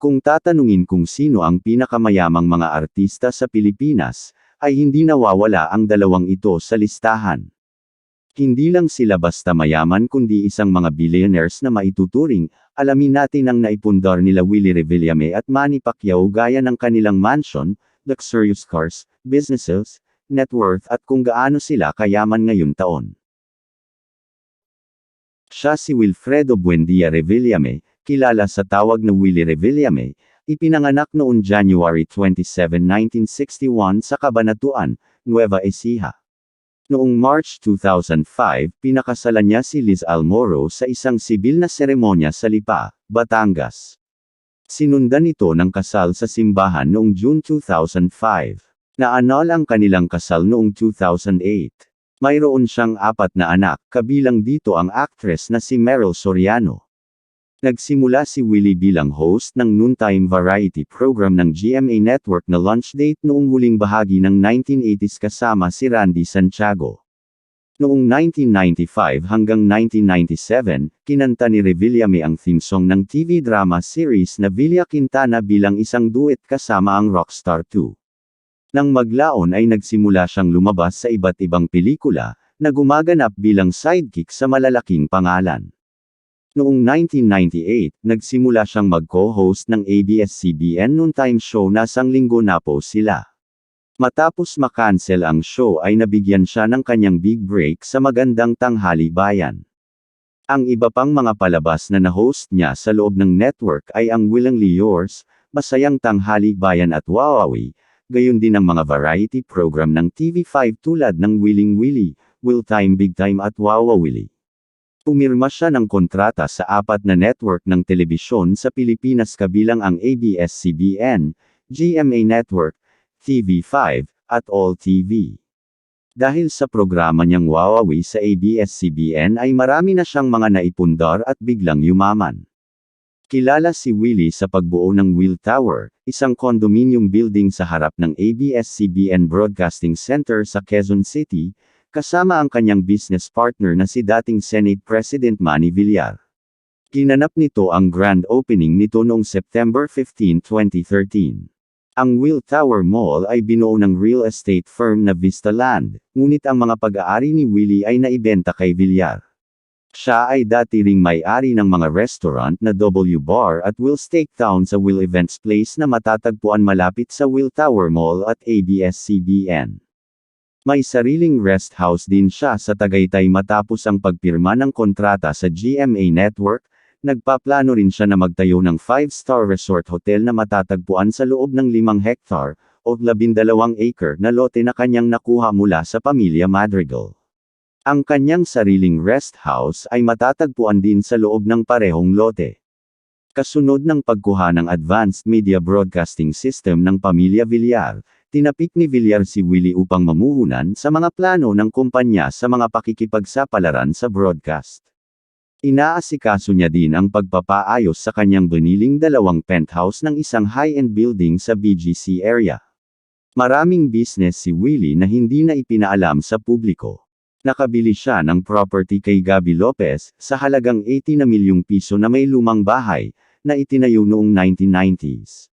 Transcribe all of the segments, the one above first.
Kung tatanungin kung sino ang pinakamayamang mga artista sa Pilipinas, ay hindi nawawala ang dalawang ito sa listahan. Hindi lang sila basta mayaman kundi isang mga billionaires na maituturing. Alamin natin ang naipundar nila Willie Revillame at Manny Pacquiao gaya ng kanilang mansion, luxurious cars, businesses, net worth at kung gaano sila kayaman ngayong taon. Siya si Wilfredo Buendia Revillame, kilala sa tawag na Willie Revillame, ipinanganak noong January 27, 1961 sa Cabanatuan, Nueva Ecija. Noong March 2005, pinakasalan niya si Liz Almoro sa isang sibil na seremonya sa Lipa, Batangas. Sinundan ito ng kasal sa simbahan noong June 2005. Naanal ang kanilang kasal noong 2008. Mayroon siyang 4 na anak, kabilang dito ang actress na si Meryl Soriano. Nagsimula si Willie bilang host ng noontime variety program ng GMA Network na Lunch Date noong huling bahagi ng 1980s kasama si Randy Santiago. Noong 1995 hanggang 1997, kinanta ni Revillame ang theme song ng TV drama series na Villa Quintana bilang isang duet kasama ang Rockstar 2. Nang maglaon ay nagsimula siyang lumabas sa iba't ibang pelikula, na gumaganap bilang sidekick sa malalaking pangalan. Noong 1998, nagsimula siyang mag-co-host ng ABS-CBN noontime show na Sang Linggo na po sila. Matapos makancel ang show ay nabigyan siya ng kanyang big break sa Magandang Tanghali Bayan. Ang iba pang mga palabas na na-host niya sa loob ng network ay ang Willingly Yours, Masayang Tanghali Bayan at Wawawi, gayon din ang mga variety program ng TV5 tulad ng Willing Willie, Will Time Big Time at Wawawili. Pumirma siya ng kontrata sa 4 na network ng telebisyon sa Pilipinas kabilang ang ABS-CBN, GMA Network, TV5, at All TV. Dahil sa programa niyang Wawawi sa ABS-CBN ay marami na siyang mga naipundar at biglang yumaman. Kilala si Willie sa pagbuo ng Will Tower, isang condominium building sa harap ng ABS-CBN Broadcasting Center sa Quezon City, kasama ang kanyang business partner na si dating Senate President Manny Villar. Ginanap nito ang grand opening nito noong September 15, 2013. Ang Will Tower Mall ay binuo ng real estate firm na Vista Land, ngunit ang mga pag-aari ni Willie ay naibenta kay Villar. Siya ay dati ring may-ari ng mga restaurant na W Bar at Will Steaktown sa Will Events Place na matatagpuan malapit sa Will Tower Mall at ABS-CBN. May sariling rest house din siya sa Tagaytay matapos ang pagpirma ng kontrata sa GMA Network, nagpaplano rin siya na magtayo ng 5-star resort hotel na matatagpuan sa loob ng 5 hektar, o 12 acre na lote na kanyang nakuha mula sa pamilya Madrigal. Ang kanyang sariling rest house ay matatagpuan din sa loob ng parehong lote. Kasunod ng pagkuha ng Advanced Media Broadcasting System ng pamilya Villar, tinapik ni Villar si Willie upang mamuhunan sa mga plano ng kumpanya sa mga pakikipagsapalaran sa broadcast. Inaasikaso niya din ang pagpapaayos sa kanyang biniling 2 penthouse ng isang high-end building sa BGC area. Maraming business si Willie na hindi na ipinaalam sa publiko. Nakabili siya ng property kay Gabby Lopez, sa halagang 80 na milyong piso na may lumang bahay, na itinayo noong 1990s.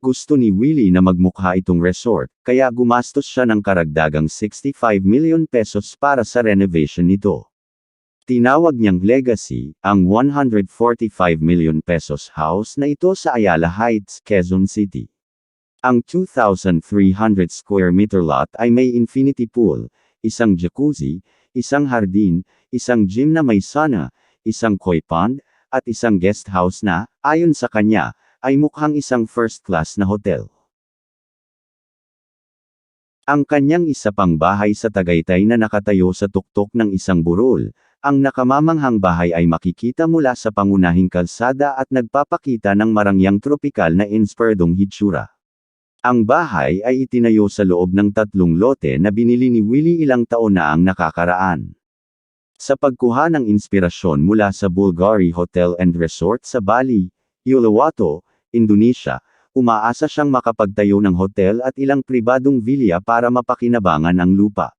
Gusto ni Willie na magmukha itong resort, kaya gumastos siya ng karagdagang 65 million pesos para sa renovation nito. Tinawag niyang legacy, ang 145 million pesos house na ito sa Ayala Heights, Quezon City. Ang 2,300 square meter lot ay may infinity pool, isang jacuzzi, isang hardin, isang gym na may sauna, isang koi pond, at isang guest house na, ayon sa kanya, ay mukhang isang first-class na hotel. Ang kanyang isa pang bahay sa Tagaytay na nakatayo sa tuktok ng isang burol, ang nakamamanghang bahay ay makikita mula sa pangunahing kalsada at nagpapakita ng marangyang tropikal na inspiredong hitsura. Ang bahay ay itinayo sa loob ng 3 lote na binili ni Willie ilang taon na ang nakakaraan. Sa pagkuha ng inspirasyon mula sa Bulgari Hotel and Resort sa Bali, Uluwatu, Indonesia, umaasa siyang makapagtayo ng hotel at ilang pribadong villa para mapakinabangan ang lupa.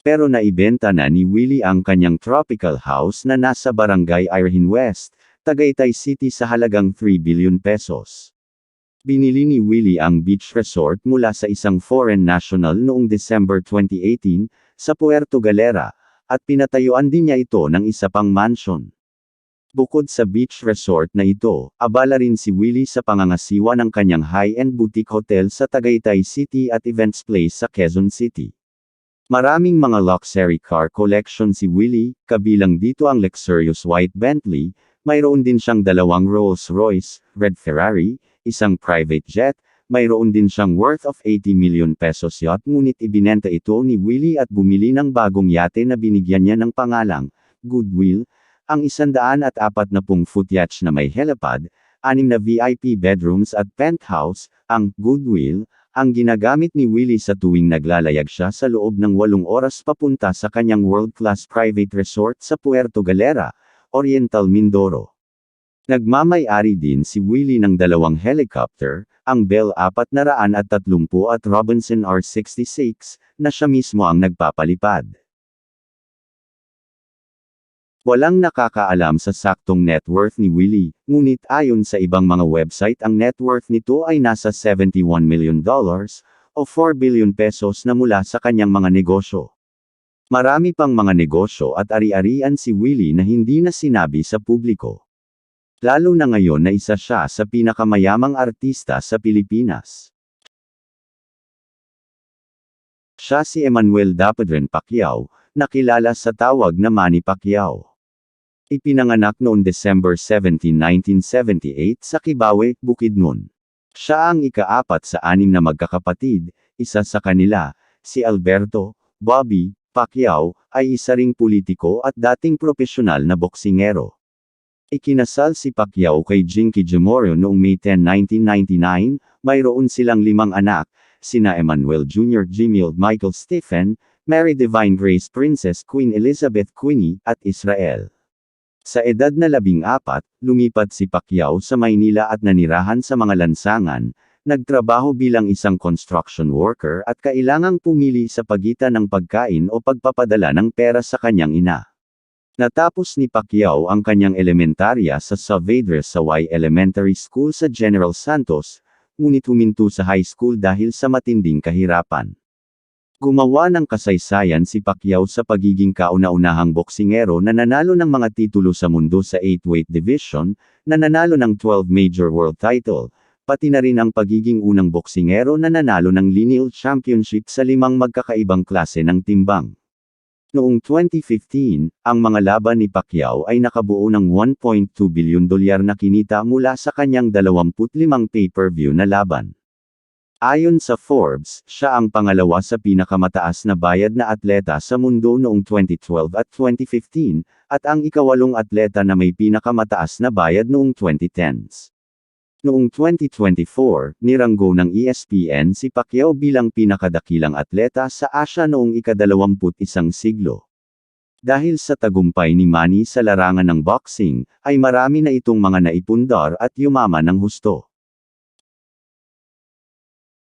Pero naibenta na ni Willie ang kanyang tropical house na nasa Barangay Irhin West, Tagaytay City sa halagang 3 billion pesos. Binili ni Willie ang beach resort mula sa isang foreign national noong December 2018, sa Puerto Galera, at pinatayuan din niya ito ng isa pang mansion. Bukod sa beach resort na ito, abala rin si Willie sa pangangasiwa ng kanyang high-end boutique hotel sa Tagaytay City at Events Place sa Quezon City. Maraming mga luxury car collection si Willie, kabilang dito ang luxurious white Bentley, mayroon din siyang 2 Rolls-Royce, red Ferrari, isang private jet, mayroon din siyang worth of 80 million pesos yacht, ngunit ibinenta ito ni Willie at bumili ng bagong yate na binigyan niya ng pangalang Goodwill, ang 140-foot yacht na may helipad, 6 na VIP bedrooms at penthouse. Ang Goodwill ang ginagamit ni Willie sa tuwing naglalayag siya sa loob ng 8 oras papunta sa kanyang world-class private resort sa Puerto Galera, Oriental Mindoro. Nagmamay-ari din si Willie ng 2 helicopter, ang Bell 430 at Robinson R66, na siya mismo ang nagpapalipad. Walang nakakaalam sa saktong net worth ni Willie, ngunit ayon sa ibang mga website ang net worth nito ay nasa $71 million, o 4 billion pesos na mula sa kanyang mga negosyo. Marami pang mga negosyo at ari-arian si Willie na hindi na sinabi sa publiko. Lalo na ngayon na isa siya sa pinakamayamang artista sa Pilipinas. Siya si Emmanuel Dapadren Pacquiao, nakilala sa tawag na Manny Pacquiao. Ipinanganak noong December 17, 1978 sa Kibawe, Bukidnon. Siya ang ika-4 sa 6 na magkakapatid, isa sa kanila, si Alberto Bobby Pacquiao, ay isa ring politiko at dating profesional na boksingero. Ikinasal si Pacquiao kay Jinky Jamorio noong May 10, 1999, mayroon silang 5 anak, sina Emmanuel Jr. Jimmy Michael Stephen, Mary Divine Grace Princess Queen Elizabeth Queenie, at Israel. Sa edad na 14, lumipat si Pacquiao sa Maynila at nanirahan sa mga lansangan, nagtrabaho bilang isang construction worker at kailangang pumili sa pagitan ng pagkain o pagpapadala ng pera sa kanyang ina. Natapos ni Pacquiao ang kanyang elementarya sa Saavedra Saway Elementary School sa General Santos, ngunit huminto sa high school dahil sa matinding kahirapan. Gumawa ng kasaysayan si Pacquiao sa pagiging kauna-unahang boksingero na nanalo ng mga titulo sa mundo sa 8-weight division, na nanalo ng 12 major world title, pati na rin ang pagiging unang boksingero na nanalo ng lineal championship sa 5 magkakaibang klase ng timbang. Noong 2015, ang mga laban ni Pacquiao ay nakabuo ng $1.2 billion na kinita mula sa kanyang 25 pay-per-view na laban. Ayon sa Forbes, siya ang pangalawa sa pinakamataas na bayad na atleta sa mundo noong 2012 at 2015, at ang ika-8 atleta na may pinakamataas na bayad noong 2010s. Noong 2024, niranggo ng ESPN si Pacquiao bilang pinakadakilang atleta sa Asia noong ika-21 siglo. Dahil sa tagumpay ni Manny sa larangan ng boxing, ay marami na itong mga naipundar at yumaman ng husto.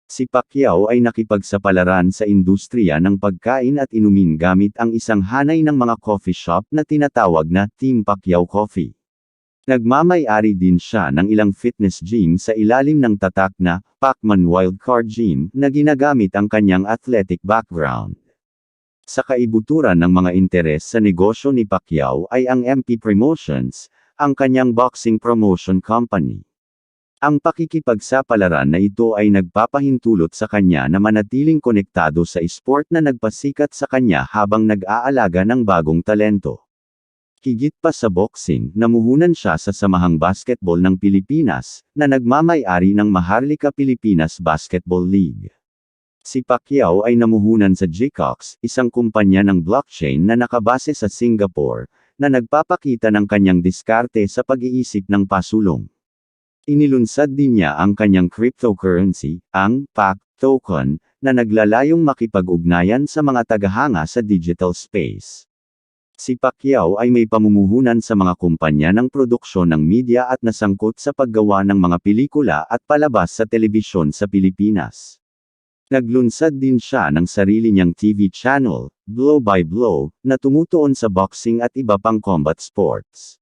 Si Pacquiao ay nakipagsapalaran sa industriya ng pagkain at inumin gamit ang isang hanay ng mga coffee shop na tinatawag na Team Pacquiao Coffee. Nagmamay-ari din siya ng ilang fitness gym sa ilalim ng tatak na Pacman Wildcard Gym na ginagamit ang kanyang athletic background. Sa kaibuturan ng mga interes sa negosyo ni Pacquiao ay ang MP Promotions, ang kanyang boxing promotion company. Ang pakikipagsapalaran na ito ay nagpapahintulot sa kanya na manatiling konektado sa sport na nagpasikat sa kanya habang nag-aalaga ng bagong talento. Higit pa sa boxing, namuhunan siya sa Samahang Basketball ng Pilipinas, na nagmamay-ari ng Maharlika Pilipinas Basketball League. Si Pacquiao ay namuhunan sa GCox, isang kumpanya ng blockchain na nakabase sa Singapore, na nagpapakita ng kanyang diskarte sa pag-iisip ng pasulong. Inilunsad din niya ang kanyang cryptocurrency, ang PAC token, na naglalayong makipag-ugnayan sa mga tagahanga sa digital space. Si Pacquiao ay may pamumuhunan sa mga kumpanya ng produksyon ng media at nasangkot sa paggawa ng mga pelikula at palabas sa telebisyon sa Pilipinas. Naglunsad din siya ng sarili niyang TV channel, Blow by Blow, na tumutuon sa boxing at iba pang combat sports.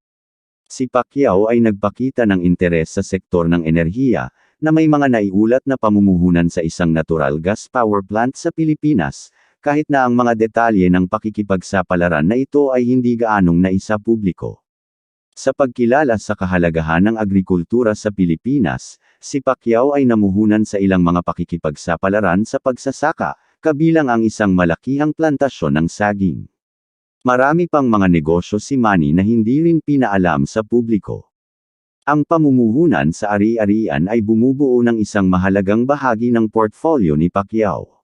Si Pacquiao ay nagpakita ng interes sa sektor ng enerhiya, na may mga naiulat na pamumuhunan sa isang natural gas power plant sa Pilipinas, kahit na ang mga detalye ng pakikipagsapalaran na ito ay hindi gaanong naisa publiko. Sa pagkilala sa kahalagahan ng agrikultura sa Pilipinas, si Pacquiao ay namuhunan sa ilang mga pakikipagsapalaran sa pagsasaka, kabilang ang isang malakihang plantasyon ng saging. Marami pang mga negosyo si Manny na hindi rin pinaalam sa publiko. Ang pamumuhunan sa ari-arian ay bumubuo ng isang mahalagang bahagi ng portfolio ni Pacquiao.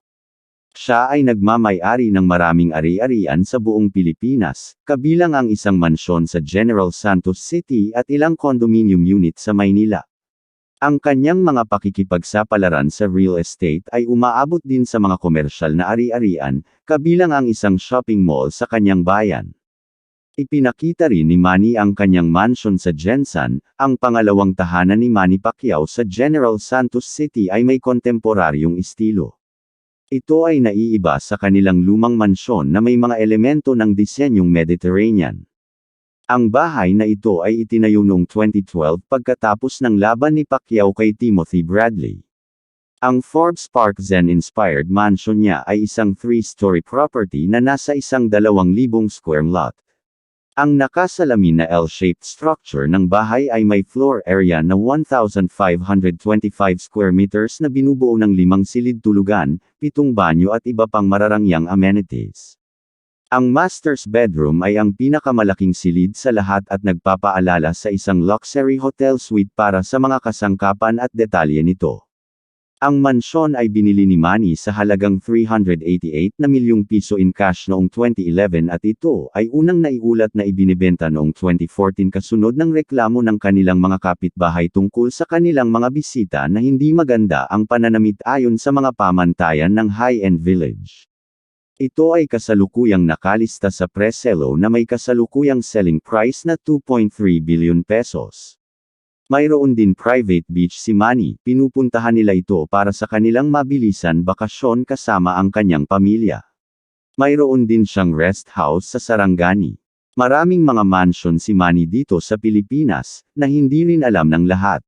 Siya ay nagmamay-ari ng maraming ari-arian sa buong Pilipinas, kabilang ang isang mansyon sa General Santos City at ilang condominium unit sa Maynila. Ang kanyang mga pakikipagsapalaran sa real estate ay umaabot din sa mga komersyal na ari-arian, kabilang ang isang shopping mall sa kanyang bayan. Ipinakita rin ni Manny ang kanyang mansion sa Jensan, ang pangalawang tahanan ni Manny Pacquiao sa General Santos City ay may kontemporaryong estilo. Ito ay naiiba sa kanilang lumang mansyon na may mga elemento ng disenyong Mediterranean. Ang bahay na ito ay itinayo noong 2012 pagkatapos ng laban ni Pacquiao kay Timothy Bradley. Ang Forbes Park Zen-inspired mansion niya ay isang 3-story property na nasa 1,200 square lot. Ang nakasalamin na L-shaped structure ng bahay ay may floor area na 1,525 square meters na binubuo ng 5 silid tulugan, 7 banyo at iba pang mararangyang amenities. Ang master's bedroom ay ang pinakamalaking silid sa lahat at nagpapaalala sa isang luxury hotel suite para sa mga kasangkapan at detalye nito. Ang mansyon ay binili ni Manny sa halagang 388 na milyong piso in cash noong 2011 at ito ay unang naiulat na ibinibenta noong 2014 kasunod ng reklamo ng kanilang mga kapitbahay tungkol sa kanilang mga bisita na hindi maganda ang pananamit ayon sa mga pamantayan ng high-end village. Ito ay kasalukuyang nakalista sa Preselo na may kasalukuyang selling price na 2.3 billion pesos. Mayroon din private beach si Manny, pinupuntahan nila ito para sa kanilang mabilisan bakasyon kasama ang kanyang pamilya. Mayroon din siyang rest house sa Sarangani. Maraming mga mansion si Manny dito sa Pilipinas, na hindi rin alam ng lahat.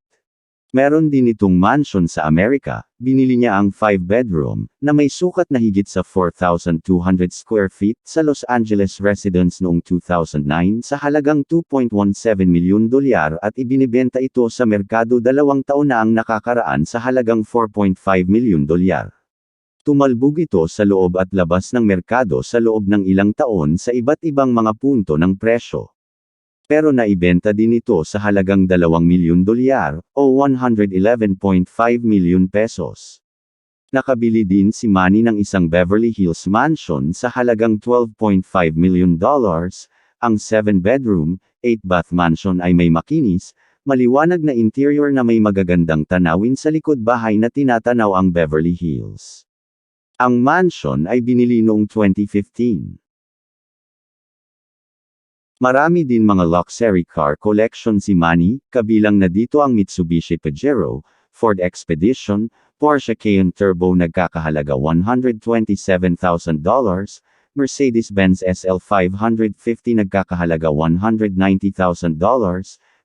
Meron din itong mansion sa Amerika, binili niya ang 5-bedroom, na may sukat na higit sa 4,200 square feet sa Los Angeles residence noong 2009 sa halagang $2.17 milyon at ibinibenta ito sa merkado 2 taon na ang nakakaraan sa halagang $4.5 milyon. Tumalbog ito sa loob at labas ng merkado sa loob ng ilang taon sa iba't ibang mga punto ng presyo. Pero naibenta din ito sa halagang $2 milyon o 111.5 milyon pesos. Nakabili din si Manny ng isang Beverly Hills mansion sa halagang $12.5 milyon. Ang 7-bedroom, 8-bath mansion ay may makinis, maliwanag na interior na may magagandang tanawin sa likod bahay na tinatanaw ang Beverly Hills. Ang mansion ay binili noong 2015. Marami din mga luxury car collection si Manny, kabilang na dito ang Mitsubishi Pajero, Ford Expedition, Porsche Cayenne Turbo nagkakahalaga $127,000, Mercedes-Benz SL 550 nagkakahalaga $190,000,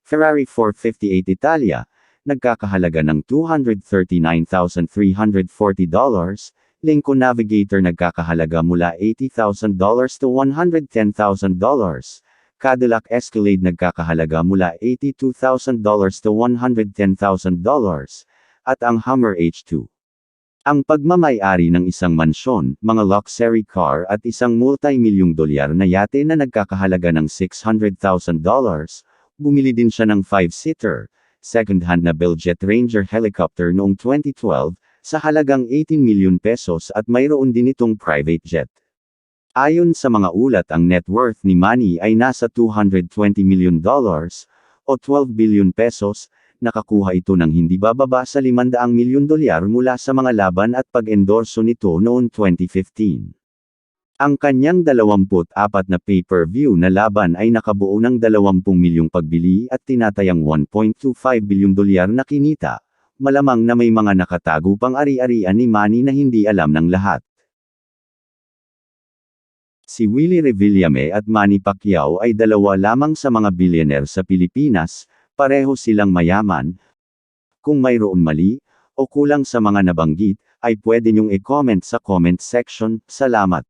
Ferrari 458 Italia, nagkakahalaga ng $239,340, Lincoln Navigator nagkakahalaga mula $80,000 to $110,000, Cadillac Escalade nagkakahalaga mula $82,000 to $110,000, at ang Hummer H2. Ang pagmamay-ari ng isang mansyon, mga luxury car at isang multi-milyong dolyar na yate na nagkakahalaga ng $600,000, bumili din siya ng 5-seater, second-hand na Bell Jet Ranger helicopter noong 2012, sa halagang 18 milyon pesos at mayroon din itong private jet. Ayon sa mga ulat ang net worth ni Manny ay nasa $220 milyon o 12 billion pesos, nakakuha ito ng hindi bababa sa $500 milyon mula sa mga laban at pag-endorso nito noong 2015. Ang kanyang 24 na pay-per-view na laban ay nakabuo ng 20 milyong pagbili at tinatayang $1.25 billion na kinita, malamang na may mga nakatago pang ari-arian ni Manny na hindi alam ng lahat. Si Willie Revillame at Manny Pacquiao ay dalawa lamang sa mga billionaire sa Pilipinas, pareho silang mayaman. Kung mayroon mali, o kulang sa mga nabanggit, ay pwede niyong i-comment sa comment section. Salamat.